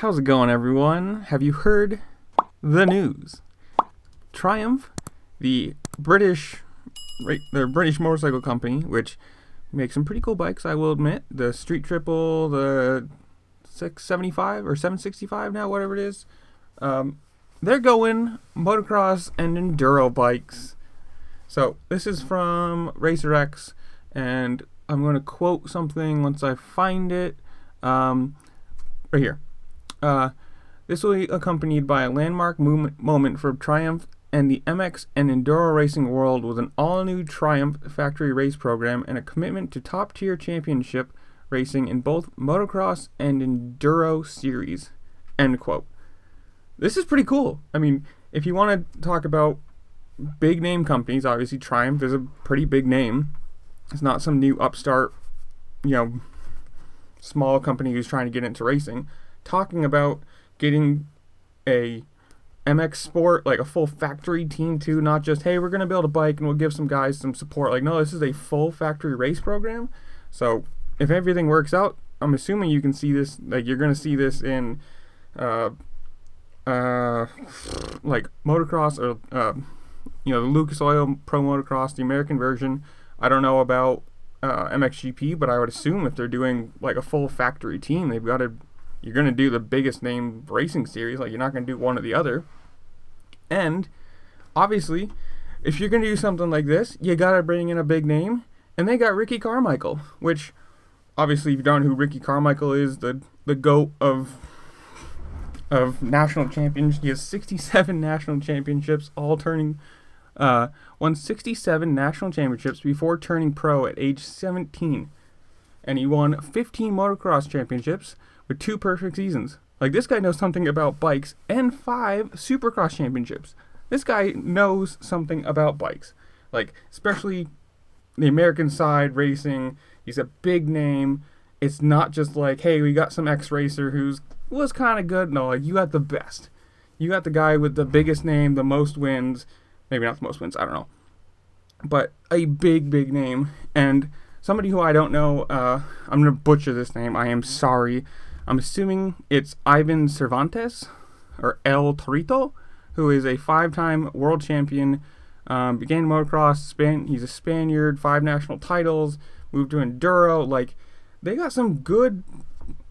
How's it going, everyone? Have you heard the news? Triumph, the British motorcycle company, which makes some pretty cool bikes, I will admit. The Street Triple, the 675 or 765 now, whatever it is. They're going motocross and enduro bikes. So this is from Racer X, and I'm going to quote something once I find it. Right here. This will be accompanied by a landmark moment for Triumph and the MX and enduro racing world, with an all-new Triumph factory race program and a commitment to top-tier championship racing in both motocross and enduro series. End quote. This is pretty cool. I mean, if you want to talk about big name companies, obviously Triumph is a pretty big name. It's not some new upstart, small company who's trying to get into racing. Talking about getting a MX Sport, like a full factory team too, not just, hey, we're going to build a bike and we'll give some guys some support. Like, no, this is a full factory race program. So if everything works out, I'm assuming you can see this, like you're going to see this in like motocross or the Lucas Oil Pro Motocross, the American version. I don't know about MXGP, but I would assume if they're doing like a full factory team, you're going to do the biggest name racing series. Like, you're not going to do one or the other. And obviously, if you're going to do something like this, you got to bring in a big name. And they got Ricky Carmichael, which obviously, if you don't know who Ricky Carmichael is, the GOAT of national champions. He has 67 national championships, won 67 national championships before turning pro at age 17. And he won 15 motocross championships with 2 perfect seasons. Like, this guy knows something about bikes, and 5 supercross championships. This guy knows something about bikes. Like, especially the American side racing. He's a big name. It's not just like, hey, we got some ex-racer was kind of good. No, like, you got the best. You got the guy with the biggest name, the most wins. Maybe not the most wins, I don't know. But a big, big name. And somebody who I don't know, I'm going to butcher this name. I am sorry. I'm assuming it's Ivan Cervantes, or El Torito, who is a 5-time world champion. Began motocross, he's a Spaniard, 5 national titles, moved to enduro. Like, they got some good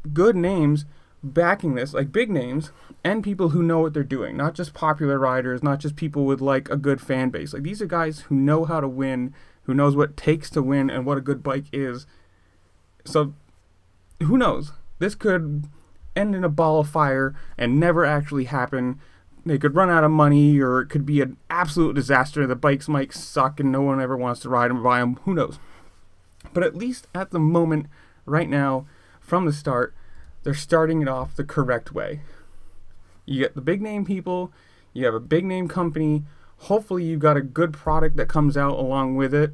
names backing this, like big names, and people who know what they're doing. Not just popular riders, not just people with like a good fan base. Like, these are guys who know how to win, who knows what it takes to win and what a good bike is. So, who knows? This could end in a ball of fire and never actually happen. They could run out of money, or it could be an absolute disaster. The bikes might suck and no one ever wants to ride them or buy them. Who knows? But at least at the moment, right now, from the start, they're starting it off the correct way. You get the big name people, you have a big name company, hopefully you've got a good product that comes out along with it.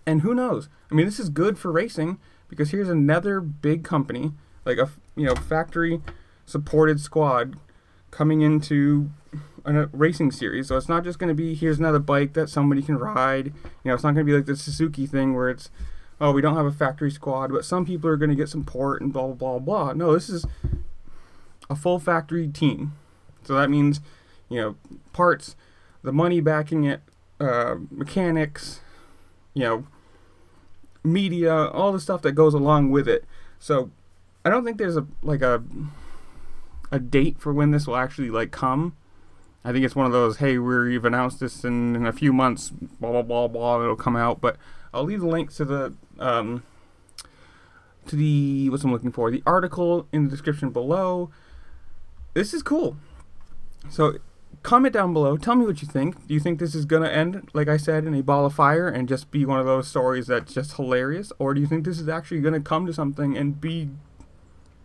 And who knows? I mean, this is good for racing, because here's another big company, like a factory supported squad coming into a racing series. So it's not just going to be, here's another bike that somebody can ride. It's not going to be like the Suzuki thing where it's, oh, we don't have a factory squad, but some people are going to get support and blah, blah, blah, blah. No, this is a full factory team. So that means, parts, the money backing it, mechanics, media, all the stuff that goes along with it. So I don't think there's a date for when this will actually come. I think it's one of those, hey, we've announced this in a few months, blah, blah, blah, blah, it'll come out. But I'll leave the links to the what's I'm looking for, the article in the description below. This is cool. So comment down below. Tell me what you think. Do you think this is going to end, like I said, in a ball of fire and just be one of those stories that's just hilarious? Or do you think this is actually going to come to something and be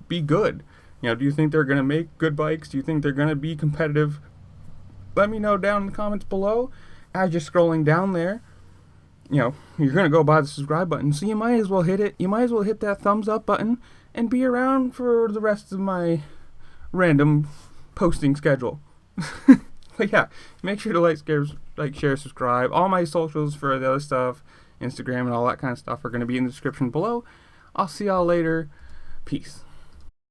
good? Do you think they're going to make good bikes? Do you think they're going to be competitive? Let me know down in the comments below. As you're scrolling down there, you're going to go by the subscribe button. So you might as well hit it. You might as well hit that thumbs up button and be around for the rest of my random posting schedule. But yeah, make sure to like, share, subscribe. All my socials for the other stuff, Instagram and all that kind of stuff, are going to be in the description below. I'll see y'all later. Peace.